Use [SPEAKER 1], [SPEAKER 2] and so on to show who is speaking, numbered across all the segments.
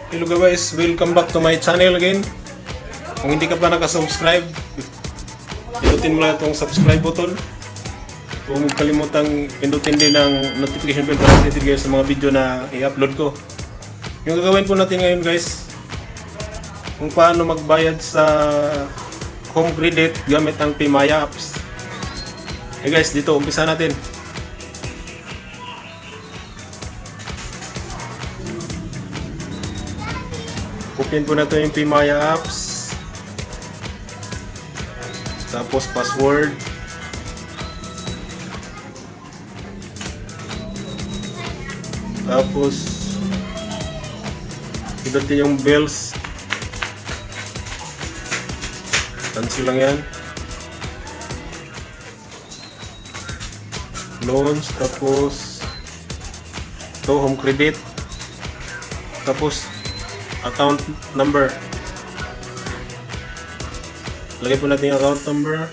[SPEAKER 1] Hello guys, welcome back to my channel again. Kung hindi ka pa nakasubscribe, pindutin mo lang itong subscribe button. Huwag kalimutang pindutin din ang notification bell para updated kayo sa mga video na i-upload ko. Yung gagawin po natin ngayon guys, kung paano magbayad sa home credit gamit ang Paymaya apps. Hey guys, dito umpisa natin. Open po natin yung Paymaya apps. Tapos password. Tapos pindutin yung bills. Cancel lang yan. Loans. Tapos ito home credit. Tapos account number. Lagay po natin yung account number.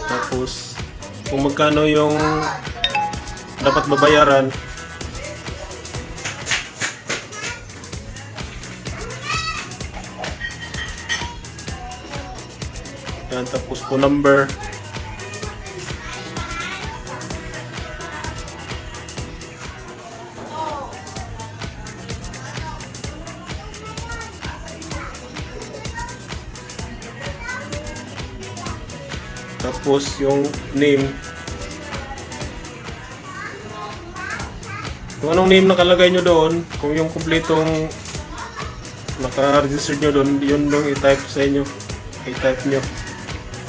[SPEAKER 1] Tapos kung magkano yung dapat babayaran. Yan, tapos po number. Tapos yung name. Kung anong name nakalagay nyo doon, kung yung kumpletong naka-register nyo doon, yun lang i-type sa inyo. I-type nyo.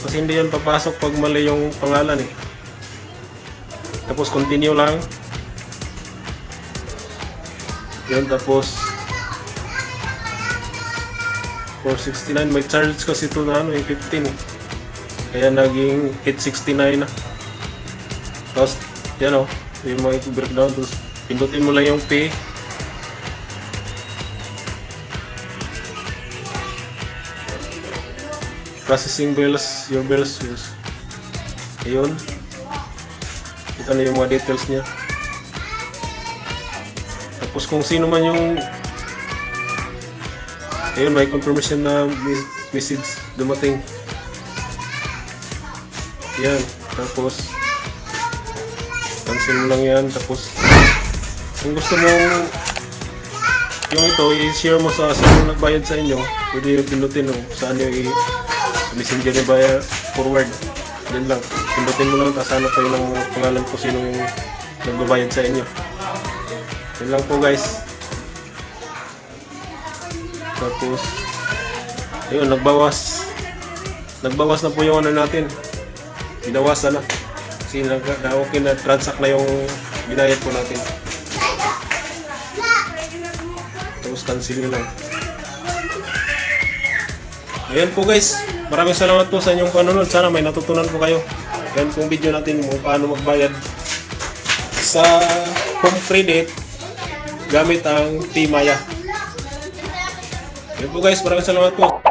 [SPEAKER 1] Kasi hindi yan papasok pag mali yung pangalan eh. Tapos continue lang. Yan, tapos 469. May charge kasi ito na ano, 15 eh. Kaya naging 869 na. Tapos yan o, yung mga breakdown. Tapos pindutin mo lang yung pay. Processing bills, your bills. Ayun. Ito na yung mga details niya. Tapos kung sino man yung ayun, may confirmation na message dumating. Yan. Tapos cancel mo lang yan. Tapos kung gusto mong yung ito i-share mo sa sino nagbayad sa inyo, pwede yung pinutin saan yung messenger na bayar forward. Yan lang. Pindutin mo lang, tapos hanap kayo ng pangalan ko sino yung nagbabayad sa inyo. Yan lang po guys. Tapos ayun, nagbawas na po yung ano natin. Binawasan na. Kasi okay na, transact na yung binayad po natin. Tapos cancel lang. Ayan po guys. Maraming salamat po sa inyong panonood. Sana may natutunan po kayo. Yan pong video natin kung paano magbayad sa home credit gamit ang Paymaya. Ayan po guys. Maraming salamat po.